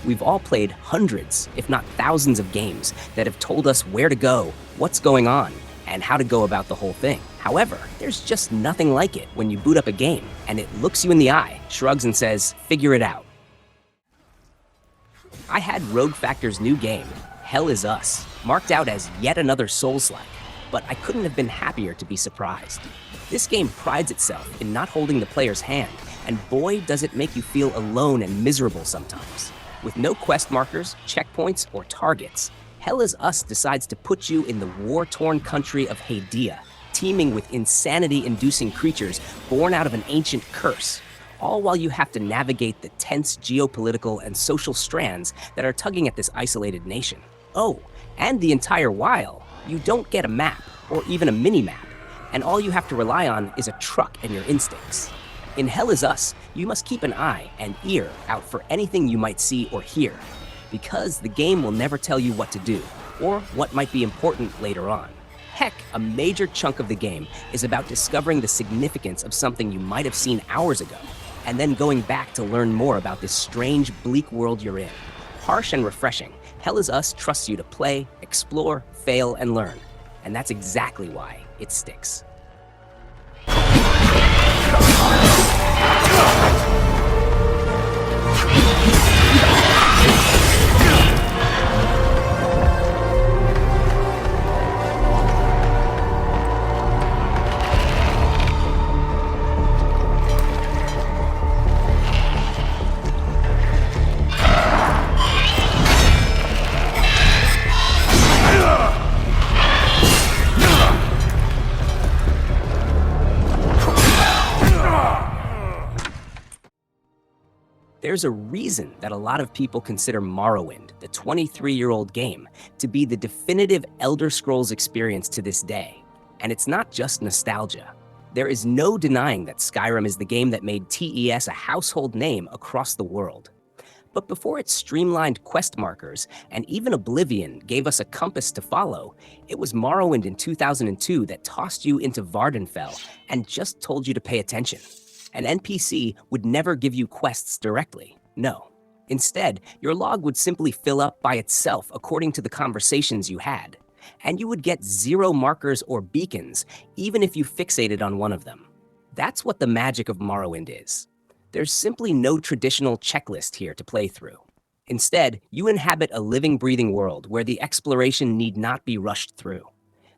We've all played hundreds, if not thousands of games that have told us where to go, what's going on, and how to go about the whole thing. However, there's just nothing like it when you boot up a game and it looks you in the eye, shrugs and says, figure it out. I had Rogue Factor's new game, Hell Is Us, marked out as yet another Souls-like, but I couldn't have been happier to be surprised. This game prides itself in not holding the player's hand, and boy does it make you feel alone and miserable sometimes. With no quest markers, checkpoints, or targets, Hell Is Us decides to put you in the war-torn country of Hadia, teeming with insanity-inducing creatures born out of an ancient curse, all while you have to navigate the tense geopolitical and social strands that are tugging at this isolated nation. Oh, and the entire while, you don't get a map, or even a mini-map, and all you have to rely on is a truck and your instincts. In Hell Is Us, you must keep an eye and ear out for anything you might see or hear, because the game will never tell you what to do, or what might be important later on. Heck, a major chunk of the game is about discovering the significance of something you might have seen hours ago, and then going back to learn more about this strange, bleak world you're in. Harsh and refreshing, Hell Is Us trusts you to play, explore, fail, and learn, and that's exactly why it sticks. There's a reason that a lot of people consider Morrowind, the 23-year-old game, to be the definitive Elder Scrolls experience to this day. And it's not just nostalgia. There is no denying that Skyrim is the game that made TES a household name across the world. But before its streamlined quest markers, and even Oblivion gave us a compass to follow, it was Morrowind in 2002 that tossed you into Vardenfell and just told you to pay attention. An NPC would never give you quests directly, no. Instead, your log would simply fill up by itself according to the conversations you had, and you would get 0 markers or beacons, even if you fixated on one of them. That's what the magic of Morrowind is. There's simply no traditional checklist here to play through. Instead, you inhabit a living, breathing world where the exploration need not be rushed through.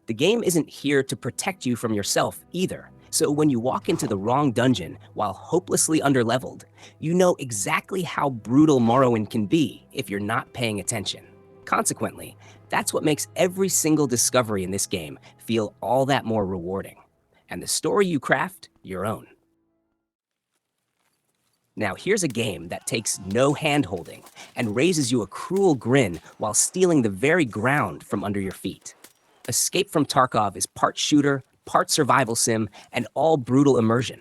The game isn't here to protect you from yourself either. So when you walk into the wrong dungeon while hopelessly underleveled, you know exactly how brutal Morrowind can be if you're not paying attention. Consequently, that's what makes every single discovery in this game feel all that more rewarding. And the story you craft, your own. Now here's a game that takes no hand-holding and raises you a cruel grin while stealing the very ground from under your feet. Escape from Tarkov is part shooter, part survival sim, and all brutal immersion.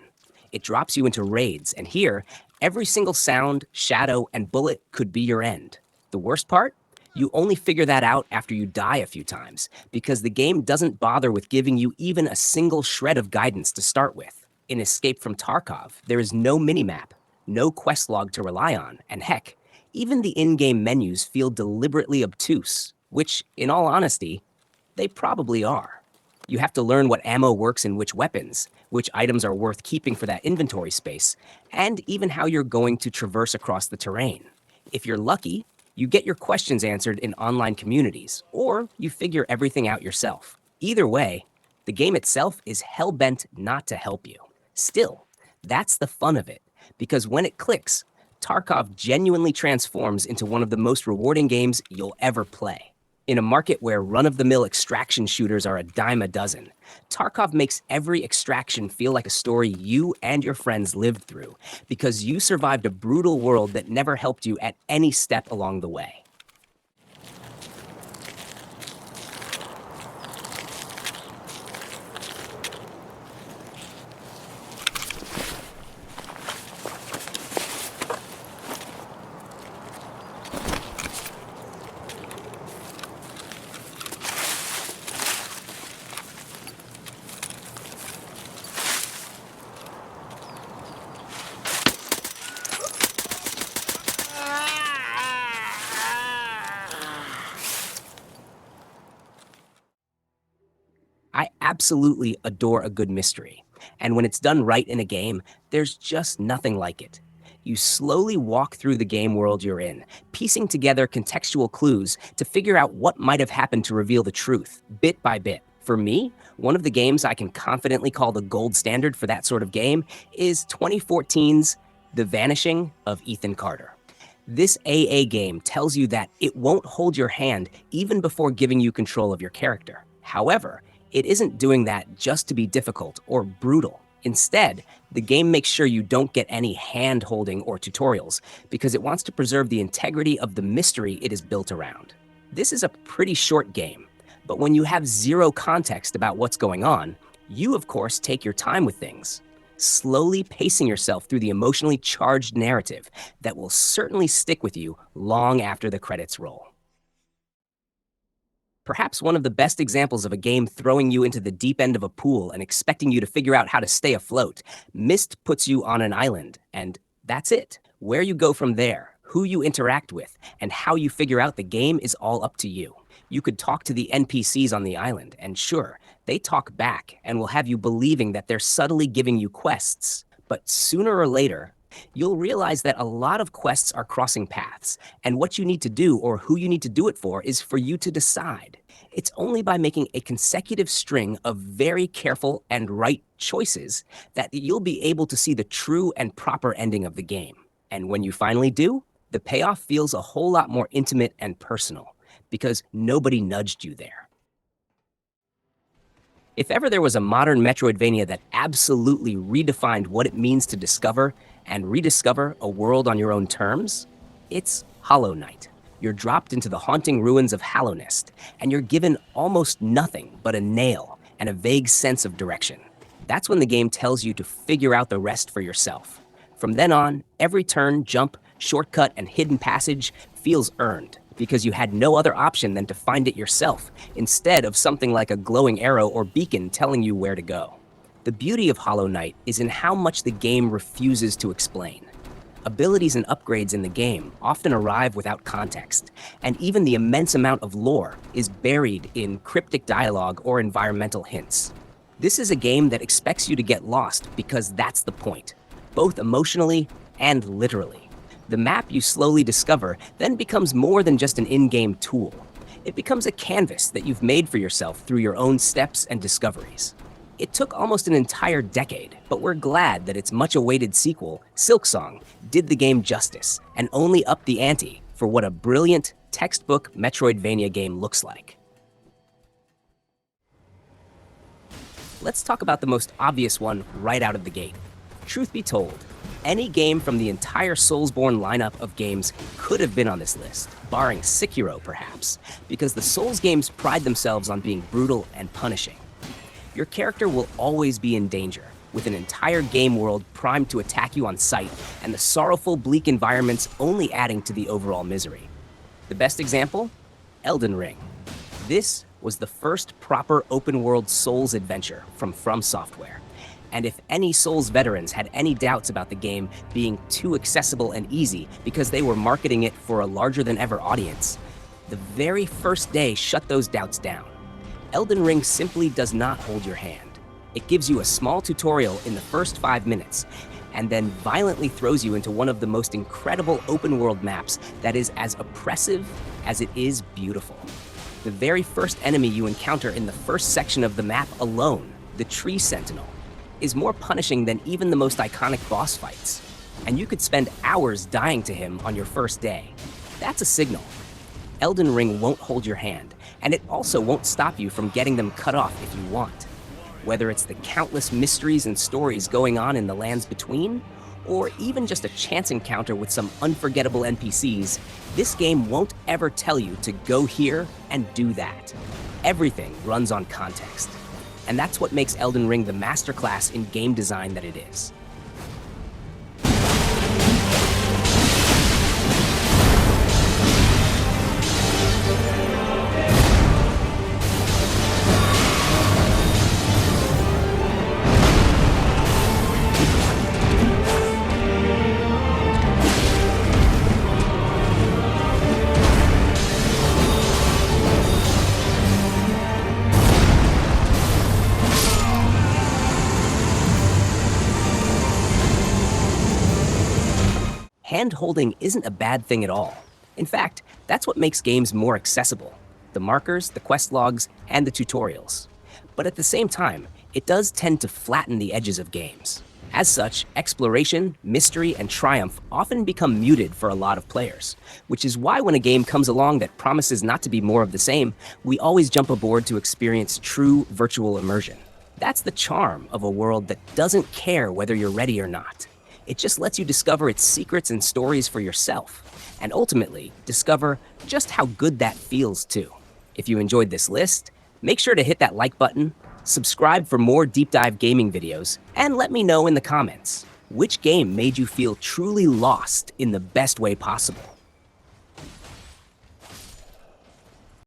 It drops you into raids, and here, every single sound, shadow, and bullet could be your end. The worst part? You only figure that out after you die a few times, because the game doesn't bother with giving you even a single shred of guidance to start with. In Escape from Tarkov, there is no minimap, no quest log to rely on, and heck, even the in-game menus feel deliberately obtuse, which, in all honesty, they probably are. You have to learn what ammo works in which weapons, which items are worth keeping for that inventory space, and even how you're going to traverse across the terrain. If you're lucky, you get your questions answered in online communities, or you figure everything out yourself. Either way, the game itself is hell-bent not to help you. Still, that's the fun of it, because when it clicks, Tarkov genuinely transforms into one of the most rewarding games you'll ever play. In a market where run-of-the-mill extraction shooters are a dime a dozen, Tarkov makes every extraction feel like a story you and your friends lived through, because you survived a brutal world that never helped you at any step along the way. absolutely adore a good mystery. And when it's done right in a game, there's just nothing like it. You slowly walk through the game world you're in, piecing together contextual clues to figure out what might have happened to reveal the truth, bit by bit. For me, one of the games I can confidently call the gold standard for that sort of game is 2014's The Vanishing of Ethan Carter. This AA game tells you that it won't hold your hand even before giving you control of your character. However, it isn't doing that just to be difficult or brutal. Instead, the game makes sure you don't get any hand-holding or tutorials because it wants to preserve the integrity of the mystery it is built around. This is a pretty short game, but when you have zero context about what's going on, you of course take your time with things, slowly pacing yourself through the emotionally charged narrative that will certainly stick with you long after the credits roll. Perhaps one of the best examples of a game throwing you into the deep end of a pool and expecting you to figure out how to stay afloat, Myst puts you on an island, and that's it. Where you go from there, who you interact with, and how you figure out the game is all up to you. You could talk to the NPCs on the island, and sure, they talk back and will have you believing that they're subtly giving you quests. But sooner or later, you'll realize that a lot of quests are crossing paths, and what you need to do or who you need to do it for is for you to decide. It's only by making a consecutive string of very careful and right choices that you'll be able to see the true and proper ending of the game. And when you finally do, the payoff feels a whole lot more intimate and personal, because nobody nudged you there. If ever there was a modern Metroidvania that absolutely redefined what it means to discover and rediscover a world on your own terms, it's Hollow Knight. You're dropped into the haunting ruins of Hallownest, and you're given almost nothing but a nail and a vague sense of direction. That's when the game tells you to figure out the rest for yourself. From then on, every turn, jump, shortcut, and hidden passage feels earned, because you had no other option than to find it yourself, instead of something like a glowing arrow or beacon telling you where to go. The beauty of Hollow Knight is in how much the game refuses to explain. Abilities and upgrades in the game often arrive without context, and even the immense amount of lore is buried in cryptic dialogue or environmental hints. This is a game that expects you to get lost because that's the point, both emotionally and literally. The map you slowly discover then becomes more than just an in-game tool. It becomes a canvas that you've made for yourself through your own steps and discoveries. It took almost an entire decade, but we're glad that its much-awaited sequel, Silksong, did the game justice and only upped the ante for what a brilliant, textbook Metroidvania game looks like. Let's talk about the most obvious one right out of the gate. Truth be told, any game from the entire Soulsborne lineup of games could have been on this list, barring Sekiro perhaps, because the Souls games pride themselves on being brutal and punishing. Your character will always be in danger, with an entire game world primed to attack you on sight, and the sorrowful, bleak environments only adding to the overall misery. The best example? Elden Ring. This was the first proper open-world Souls adventure from Software. And if any Souls veterans had any doubts about the game being too accessible and easy because they were marketing it for a larger-than-ever audience, the very first day shut those doubts down. Elden Ring simply does not hold your hand. It gives you a small tutorial in the first 5 minutes, and then violently throws you into one of the most incredible open-world maps that is as oppressive as it is beautiful. The very first enemy you encounter in the first section of the map alone, the Tree Sentinel, is more punishing than even the most iconic boss fights. And you could spend hours dying to him on your first day. That's a signal. Elden Ring won't hold your hand, and it also won't stop you from getting them cut off if you want. Whether it's the countless mysteries and stories going on in the lands between, or even just a chance encounter with some unforgettable NPCs, this game won't ever tell you to go here and do that. Everything runs on context. And that's what makes Elden Ring the masterclass in game design that it is. hand-holding isn't a bad thing at all. In fact, that's what makes games more accessible: the markers, the quest logs, and the tutorials. But at the same time, it does tend to flatten the edges of games. As such, exploration, mystery, and triumph often become muted for a lot of players, which is why when a game comes along that promises not to be more of the same, we always jump aboard to experience true virtual immersion. That's the charm of a world that doesn't care whether you're ready or not. It just lets you discover its secrets and stories for yourself, and ultimately discover just how good that feels too. If you enjoyed this list, make sure to hit that like button, subscribe for more deep dive gaming videos, and let me know in the comments which game made you feel truly lost in the best way possible.